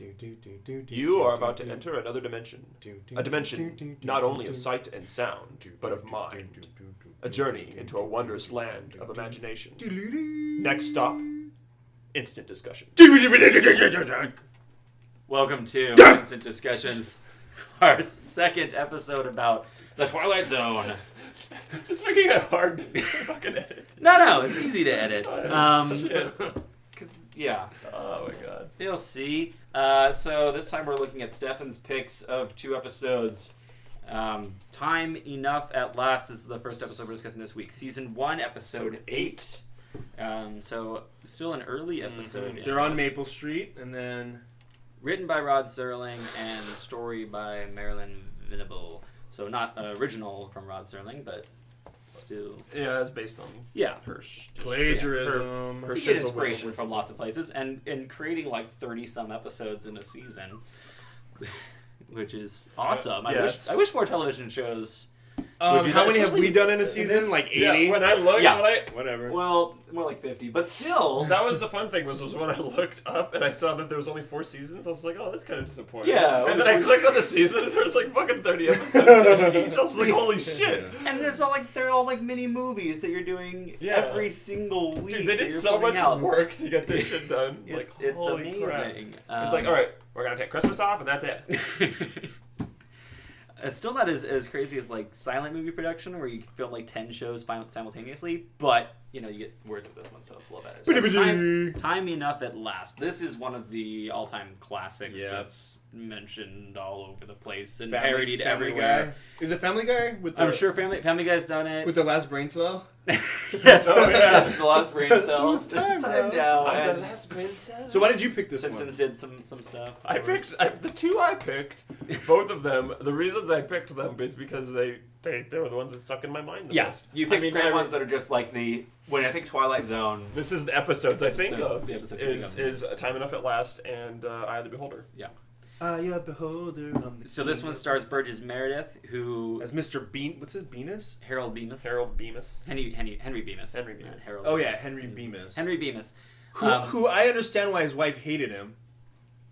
You are about to enter another dimension. A dimension not only of sight and sound, but of mind. A journey into a wondrous land of imagination. Next stop, instant discussion. Welcome to Instant Discussions, our second episode about the Twilight Zone. It's making it hard to fucking edit. No, it's easy to edit. Yeah. Oh my god. You'll see. So this time we're looking at Steffan's picks of 2 episodes. Time Enough at Last is the first episode we're discussing this week. Season 1, episode 8. So still an early episode. They're on Maple Street, and then... Written by Rod Serling and story by Marilyn Venable. So not original from Rod Serling, but still... Yeah, it's based on her plagiarism. Her get inspiration from lots of places, and creating like 30-some episodes in a season, which is awesome. I wish more television shows... how many have we done in a season? Like 80? Yeah, when I looked... Whatever. Well, more like 50, but still... That was the fun thing, was when I looked up and I saw that there was only 4 seasons, I was like, oh, that's kind of disappointing. Yeah. And then I clicked on the season and there was like fucking 30 episodes each. I was like, holy shit. And they're all like mini movies that you're doing every single week. Dude, they did so much work to get this shit done. It's holy amazing. Crap. It's like, alright, we're going to take Christmas off and that's it. It's still not as crazy as like silent movie production where you can film like 10 shows simultaneously, but you get words with this one, so it's a little better. So time Enough at Last. This is one of the all-time classics that's mentioned all over the place and parodied everywhere. Guy. Is it Family Guy? I'm sure Family Guy's done it. With the last brain cell? Yes, yes, the last brain cell. It's time now. I'm the last brain cell. So why did you pick this Simpsons one? did some stuff. I picked the 2 I picked, both of them. The reasons I picked them is because they were the ones that stuck in my mind the most. You picked great ones that are just like when I think Twilight Zone. This is the episodes I think of. The episodes is Time Enough at Last and Eye of the Beholder. Yeah. Eye of the Beholder. So this one stars Burgess Meredith, who as Mr. Bean. What's his Bemis? Harold Bemis. Henry Bemis. Harold. Oh yeah, Henry Bemis. Henry Bemis. Who I understand why his wife hated him.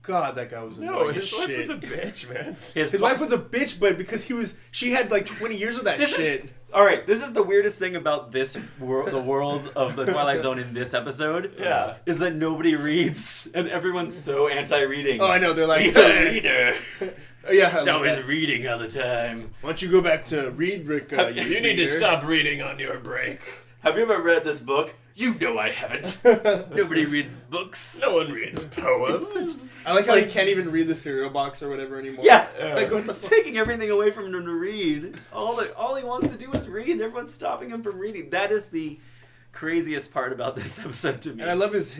God, that guy was annoying. No, his wife was a bitch, man. His wife was a bitch, but because she had like 20 years of that shit. Alright, this is the weirdest thing about the world of the Twilight Zone in this episode. Yeah. Is that nobody reads, and everyone's so anti-reading. Oh, I know, they're like... He's a reader. Yeah. No, he's reading all the time. Why don't you go back to read, Rick? You need to stop reading on your break. Have you ever read this book? You know I haven't. Nobody reads books. No one reads poems. I like how he can't even read the cereal box or whatever anymore. Yeah. Like, what the It's taking everything away from him to read. All he wants to do is read, and everyone's stopping him from reading. That is the craziest part about this episode to me. And I love his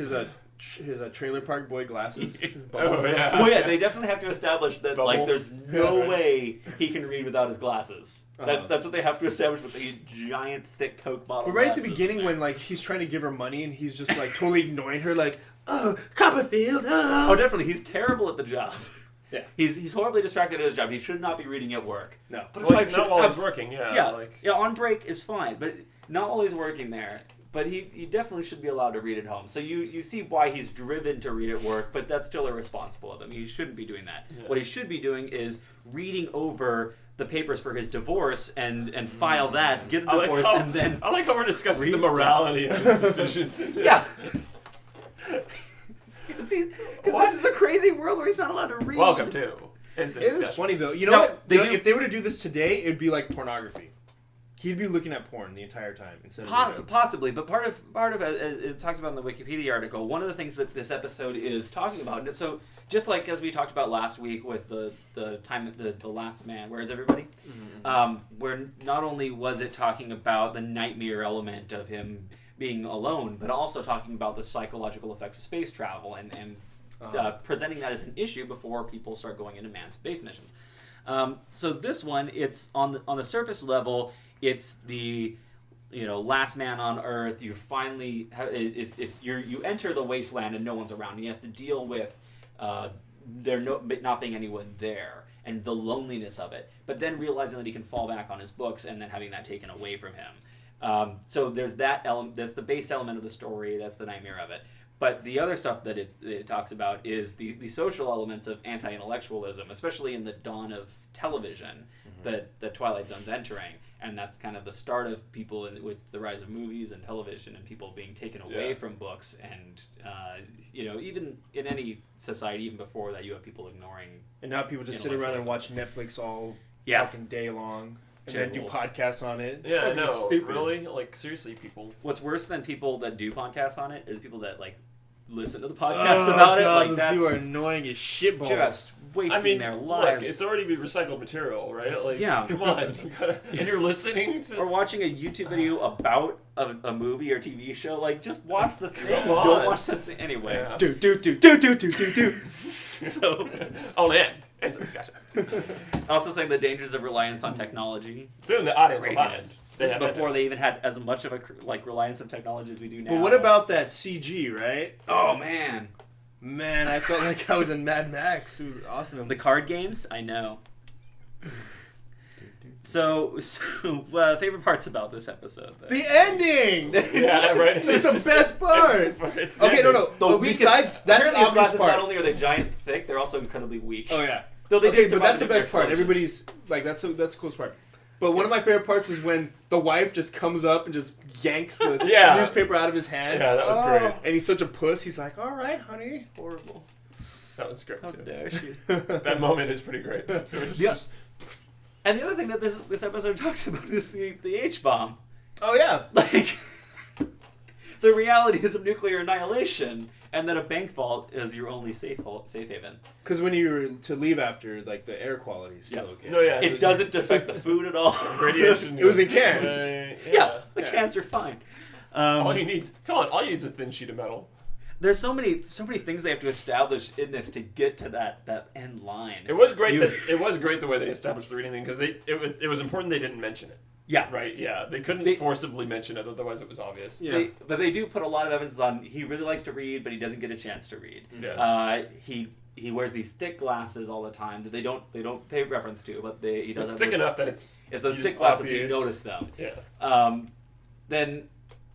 trailer park boy glasses. His bubbles yeah. Well, yeah, they definitely have to establish that Bubbles. there's no way he can read without his glasses. Uh-huh. That's what they have to establish with the giant, thick Coke bottle. But right at the glasses. beginning, when like he's trying to give her money and he's just like totally ignoring her, like, oh, Copperfield, oh. Oh, definitely, he's terrible at the job. Yeah, he's horribly distracted at his job. He should not be reading at work. No, but his wife not should while he's working. Yeah, on break is fine, but not while he's working there. But he definitely should be allowed to read at home. So you see why he's driven to read at work, but that's still irresponsible of him. He shouldn't be doing that. Yeah. What he should be doing is reading over the papers for his divorce and file that, get a divorce, and then... I like how we're discussing the morality of his decisions in this. Yeah. Because this is a crazy world where he's not allowed to read. Welcome to Instant It is funny, though. You know what? If they were to do this today, it would be like pornography. He'd be looking at porn the entire time instead of possibly, but part of it talks about in the Wikipedia article. One of the things that this episode is talking about. So just like as we talked about last week with the Last Man, where's everybody? Mm-hmm. Where not only was it talking about the nightmare element of him being alone, but also talking about the psychological effects of space travel and presenting that as an issue before people start going into manned space missions. So this one, it's on the surface level. It's the last man on Earth. You finally you enter the wasteland and no one's around. And he has to deal with there not being anyone there and the loneliness of it. But then realizing that he can fall back on his books and then having that taken away from him. So there's that element. That's the base element of the story. That's the nightmare of it. But the other stuff that it talks about is the social elements of anti-intellectualism, especially in the dawn of television that Twilight Zone's entering. And that's kind of the start of people with the rise of movies and television and people being taken away from books. And, even in any society, even before that, you have people ignoring. And now people just sit around and watch Netflix all fucking day long. And Terrible. then do podcasts on it. Yeah, I know. Stupid. Really? Like, seriously, people. What's worse than people that do podcasts on it is people that, like, listen to the podcast about it. Like, those that's people are annoying as shitballs. just wasting their lives. Look, it's already recycled material, right? Like, Yeah. come on. And you're listening to... Or watching a YouTube video about a movie or TV show. Like, just watch the thing. Come on. Don't watch the thing. Anyway. Yeah. Do. So... Oh, man. And some discussions. Also saying the dangers of reliance on technology. Soon the audience will buy it. Craziness. This is before they even had as much of a reliance on technology as we do now. But what about that CG, right? Oh, man. Man, I felt like I was in Mad Max. It was awesome. The card games? I know. So favorite parts about this episode? Then? The ending! Yeah, right. It's the best part! It's Okay, no. The Besides, that's the apparently his obvious glasses part. not only are they giant thick, they're also incredibly weak. Oh, yeah. Though they Okay, did but survive that's the nuclear best part. explosion. Everybody's, like, that's the coolest part. But one of my favorite parts is when the wife just comes up and just yanks the newspaper out of his hand. Yeah, that was great. And he's such a puss. He's like, all right, honey. It's horrible. That was great, How too. dare she? That moment is pretty great. It was Yeah. just... And the other thing that this episode talks about is the H-bomb. Oh, yeah. Like, the realities of nuclear annihilation, and that a bank vault is your only safe haven. Because when you were to leave after, like, the air quality is still Yes. okay. No, yeah. It doesn't affect the food at all. Radiation. It was in goes cans. away. Yeah, the Yeah. cans are fine. All you need is a thin sheet of metal. There's so many things they have to establish in this to get to that end line. It was great the way they established the reading thing because it was important they didn't mention it. Yeah. Right. Yeah. They couldn't forcibly mention it, otherwise it was obvious. Yeah. But they do put a lot of emphasis on he really likes to read, but he doesn't get a chance to read. Yeah. He wears these thick glasses all the time that they don't pay reference to, but he does. It's have thick those, enough that it's those you thick just glasses so you obvious. notice them. Yeah. Then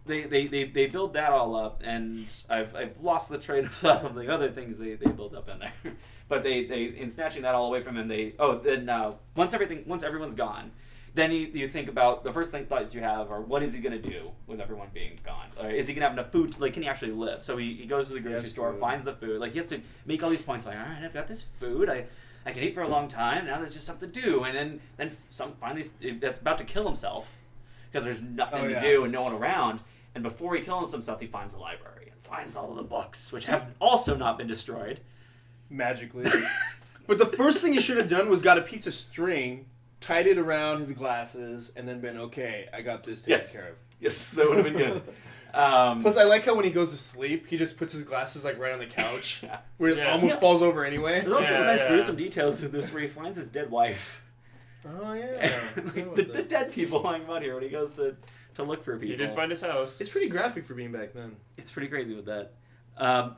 they build that all up, and I've lost the train of thought of the other things they build up in there. But they in snatching that all away from him, once everyone's gone, then you think about the first thoughts you have are what is he gonna do with everyone being gone? Or is he gonna have enough food? Like, can he actually live? So he goes to the grocery store, finds the food. Like, he has to make all these points. Like, all right, I've got this food. I can eat for a long time. Now there's just something to do. And then finally that's about to kill himself because there's nothing to do and no one around. And before he kills himself, he finds the library and finds all of the books, which have also not been destroyed. Magically. But the first thing he should have done was got a piece of string, tied it around his glasses, and then been, okay, I got this taken care of. Yes, that would have been good. Plus, I like how when he goes to sleep, he just puts his glasses like right on the couch, where it almost falls over anyway. There's also some nice gruesome details in this where he finds his dead wife. Oh, yeah. the dead people lying about here when he goes to look for people. He did find his house. It's pretty graphic for being back then. It's pretty crazy with that.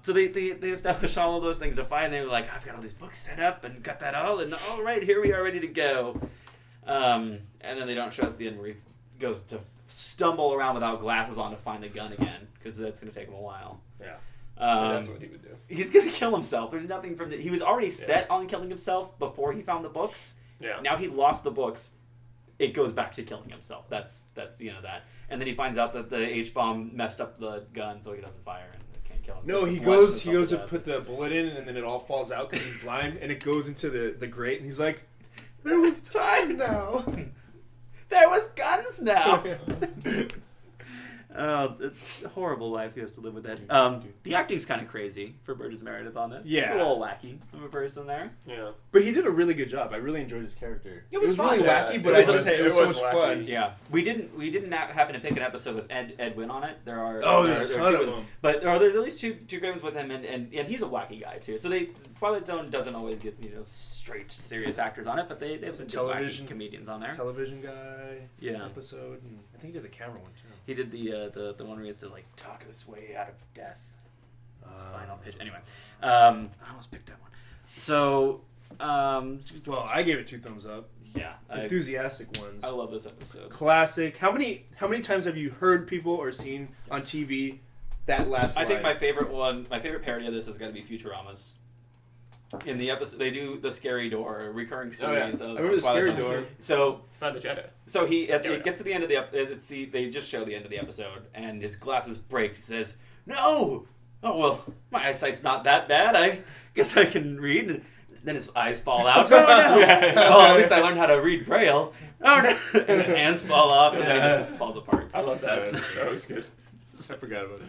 So they establish all of those things to find. They were like, I've got all these books set up and got that all, and all right, here we are ready to go. And then they don't show us the end where he goes to stumble around without glasses on to find the gun again, because that's going to take him a while. Yeah. That's what he would do. He's going to kill himself. There's nothing from he was already set on killing himself before he found the books. Yeah. Now he lost the books. It goes back to killing himself. That's the end of that. And then he finds out that the H-bomb messed up the gun, so he doesn't fire and can't kill himself. No, he goes to put the bullet in, and then it all falls out because he's blind, and it goes into the grate, and he's like, there was time now. There was guns now. It's a horrible life he has to live with that. The acting's kind of crazy for Burgess Meredith on this. Yeah. He's a little wacky of a person there. Yeah. But he did a really good job. I really enjoyed his character. It was fun. really Yeah, wacky, but it it was so was much wacky. fun. Yeah, we didn't happen to pick an episode with Ed Wynn on it. There are There's a there ton are of two them. but there's at least two great ones with him, and he's a wacky guy too. So Twilight Zone doesn't always get straight serious actors on it, but they have some good wacky comedians on there. Television guy. Yeah. Episode. And I think he did the camera one too. He did the one where he has to like talk his way out of death. His final pitch. Anyway, I almost picked that one. So, Well, I gave it 2 thumbs up. yeah, Enthusiastic ones. I love this episode. Classic. How many times have you heard people or seen on TV that last I think line. my favorite parody of this is going to be Futurama's. In the episode, they do the Scary Door, a recurring series. I Of remember the Twilight Scary Zone. Door. So Find the Jedi. So it Scary gets to the end of they just show the end of the episode, and his glasses break. He says, "No! Oh, well, my eyesight's not that bad. I guess I can read." And then his eyes fall out. Oh, no! Well, at least I learned how to read Braille. Oh, no! And his hands fall off, and then he just falls apart. I love that. That was good. I forgot about it.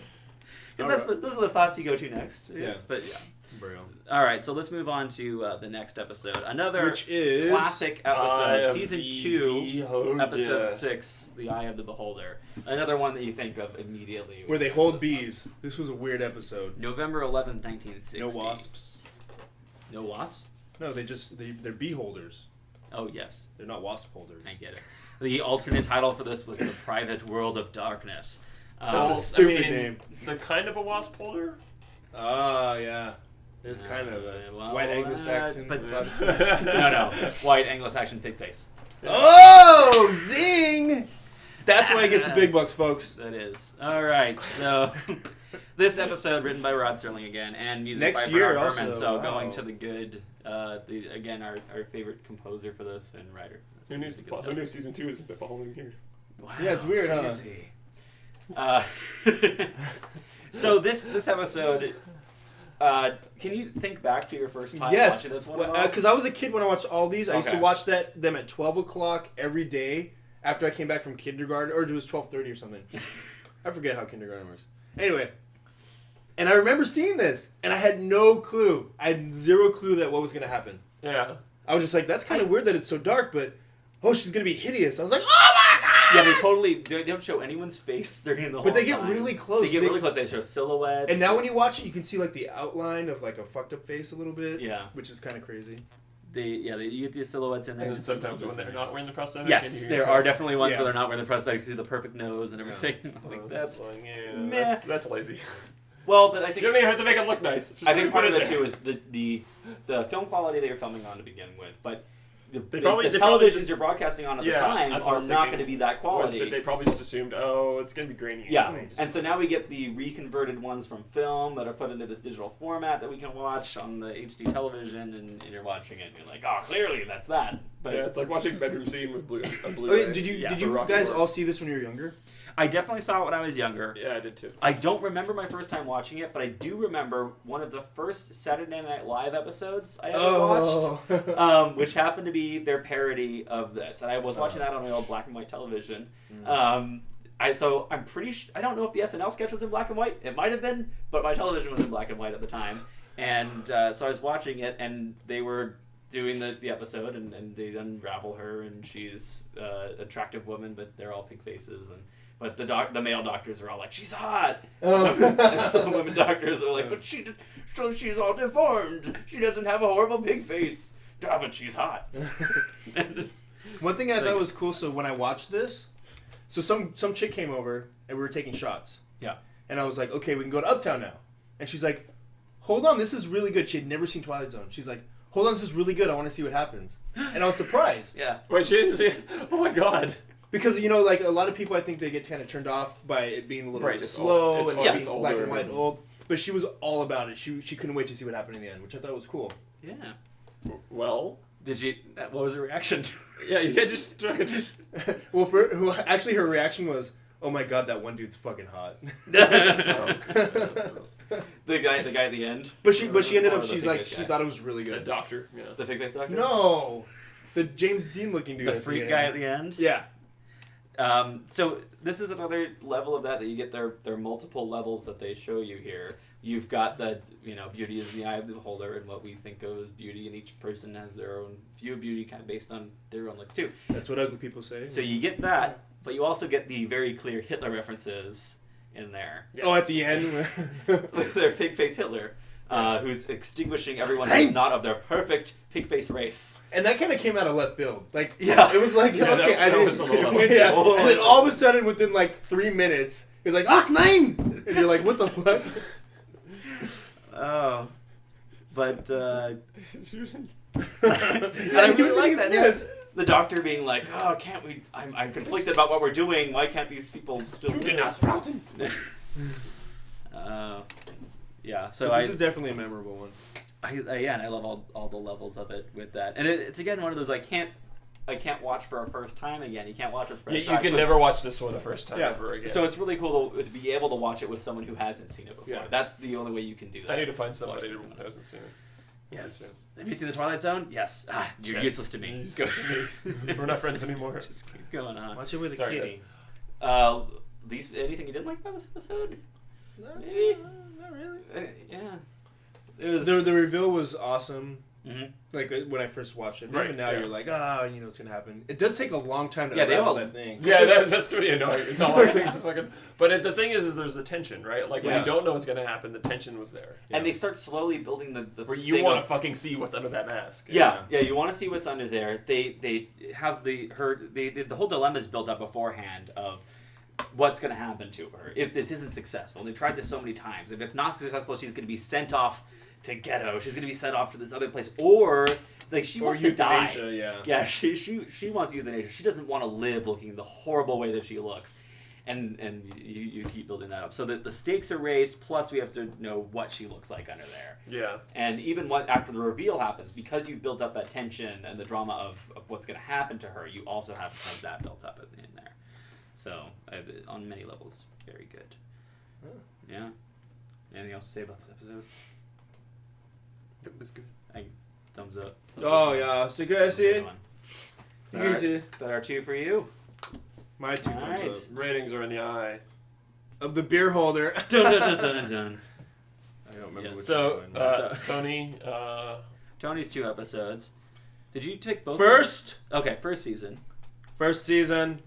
'Cause those are the thoughts you go to next. Yeah. Yes, but yeah. Braille. All right, so let's move on to the next episode. Another Which is classic Eye episode, of season the 2, Beholder. episode 6, The Eye of the Beholder. Another one that you think of immediately. where they hold bees. This was a weird episode. November 11th, 1960. No wasps. No wasps? No, they're bee holders. Oh, yes. They're not wasp holders. I get it. The alternate title for this was The Private World of Darkness. That's a Well, stupid I mean, name. They're kind of a wasp holder. Oh, yeah. It's kind of a well, white Anglo-Saxon. but- vibes. no. White Anglo-Saxon pig face. Oh, zing! That's why he gets the big bucks, folks. That is. All right, so this episode written by Rod Serling again, and music Next by year Bernard also, Herrmann. So wow. going to the good, again, our favorite composer for this and writer. Who knew season 2 is the following year? Wow, Yeah, it's weird, huh? crazy. So this episode, can you think back to your first time Yes, watching this one? at all? because I was a kid when I watched all these. I used to Okay. watch them at 12 o'clock every day after I came back from kindergarten, or it was 12:30 or something. I forget how kindergarten works. Anyway, and I remember seeing this, and I had no clue. I had zero clue that what was going to happen. Yeah. I was just like, that's kind of weird that it's so dark, but, oh, she's going to be hideous. I was like, oh my god! they don't show anyone's face during the whole But they get time. really close. They get really close. They show silhouettes. And now when you watch it, you can see, like, the outline of, like, a fucked up face a little bit. Yeah. Which is kind of crazy. You get the silhouettes in there. And then sometimes when they're not wearing the prosthetic. Yes, and there are definitely ones Yeah. where they're not wearing the prosthetics. You see the perfect nose and everything. Oh, Like, that's that's like, yeah, meh. that's lazy. well, but I You think don't even have to make it look nice. Just I think part put of it there. too is the film quality they were filming on to begin with, but the probably televisions just- you're broadcasting on at the Yeah, time that's what I are was not thinking. going to be that Or quality. they probably just assumed, oh, it's gonna be grainy. Yeah, anyways. and so now we get the reconverted ones from film that are put into this digital format that we can watch on the HD television, and you're watching it, and you're like, oh, clearly that's that. But yeah, it's like watching bedroom scene with blue. Okay, did you Yeah, did for you Rocky guys Horror. all see this when you were younger? I definitely saw it when I was younger. Yeah, I did too. I don't remember my first time watching it, but I do remember one of the first Saturday Night Live episodes I ever watched, which happened to be their parody of this. And I was watching that on my old black and white television. So I'm pretty I don't know if the SNL sketch was in black and white. It might have been, but my television was in black and white at the time. And so I was watching it, and they were doing the episode, and they unravel her, and she's an attractive woman, but they're all pink faces, but the male doctors are all like, she's hot. And some women doctors are like, but she's all deformed. She doesn't have a horrible pig face. Yeah, but she's hot. One thing I thought was cool, so when I watched this, so some chick came over and we were taking shots. Yeah. And I was like, okay, we can go to Uptown now. And she's like, hold on, this is really good. She had never seen Twilight Zone. She's like, hold on, this is really good. I want to see what happens. And I was surprised. Yeah. Wait, she didn't see it? Oh my god. Because, you know, like, a lot of people, I think they get kind of turned off by it being a little Right, bit it's slow old. and It's being older black and white and- old. But she was all about it. She couldn't wait to see what happened in the end, which I thought was cool. Yeah. Well, Did you? What was her reaction? yeah, you can't just. Well, actually, her reaction was, oh my god, that one dude's fucking hot. The guy at the end. But she ended Or up, the she's pig like, face she guy? thought it was really A good. doctor. Yeah. The pig face doctor. No! The James Dean looking dude. The at freak end. guy at the end. Yeah. So this is another level of that you get their multiple levels that they show you here. You've got the beauty is in the eye of the beholder, and what we think of as beauty, and each person has their own view of beauty, kind of based on their own look too. That's what ugly people say. So you get that, but you also get the very clear Hitler references in there. Yes. Oh, at the end? With their pig face Hitler, who's extinguishing everyone who's not of their perfect pig face race. And that kind of came out of left field. Like, Yeah. it was like, Yeah, okay, that I was a little didn't. Yeah. totally. And then all of a sudden, within like 3 minutes, it was like, ach nein! And you're like, what the fuck? Oh, but Seriously? I he really was like in that. his The doctor being like, "Oh, can't we? I'm conflicted about what we're doing. Why can't these people still?" Yeah, so This is definitely a memorable one. and I love all the levels of it with that, and it's again one of those I can't watch for a first time again. You can't watch it for a first time. You can never watch this one the first time ever again. So it's really cool to be able to watch it with someone who hasn't seen it before. Yeah. That's the only way you can do that. I need to find somebody who hasn't seen it. Yes. Have you seen the Twilight Zone? Yes. You're useless to me. Go to me. We're not friends anymore. Just keep going on. Watch it with a Sorry, kitty. Anything you didn't like about this episode? No, Maybe. not really. Yeah. It was. The reveal was awesome. Mhm. Like when I first watched it, Right, even now yeah. you're like, you know what's gonna happen. It does take a long time to Yeah, they unravel all- that thing. Yeah, that's really annoying. It's all it takes to fucking. But the thing is there's the tension, right? Like when Yeah. you don't know what's gonna happen, the tension was there. And they start slowly building the Where you thing want to of- fucking see what's under that mask. Yeah, you want to see what's under there. They have the whole dilemma is built up beforehand of what's going to happen to her if this isn't successful. They've tried this so many times. If it's not successful, she's going to be sent off to ghetto. She's going to be sent off to this other place, or like she wants to die. Yeah. Yeah, she wants euthanasia. She doesn't want to live looking the horrible way that she looks. And you keep building that up. So that the stakes are raised, plus we have to know what she looks like under there. Yeah. And even after the reveal happens, because you've built up that tension and the drama of what's going to happen to her, you also have to have that built up in there. So, on many levels, very good. Oh. Yeah. Anything else to say about this episode? It was good. Thumbs up. Oh yeah, so good. I see it. You Alright. see it. That are two for you. My 2 Alright. thumbs up. Ratings are in the eye. Of the beer holder. Dun, dun, dun, dun, dun. I don't remember Yes. which So, one. Tony, Tony's 2 episodes. Did you take both? First First season. season,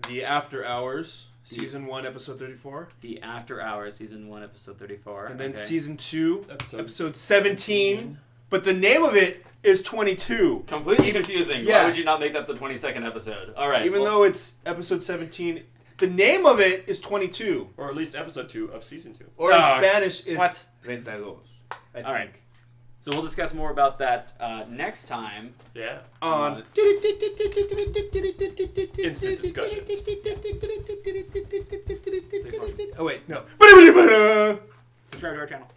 The After Hours, season 1, episode 34, The After Hours, season 1, episode 34. and then okay. season 2, episode episode 17. But the name of it is 22. Completely confusing. Yeah. Why would you not make that the 22nd episode? All right. Even though it's episode 17, the name of it is 22. or at least episode 2 of season 2. Or in Oh, Spanish, it's what? 22. I All right. think. So we'll discuss more about that next time. Yeah. On Instant discussions. Oh wait, no. Subscribe to our channel.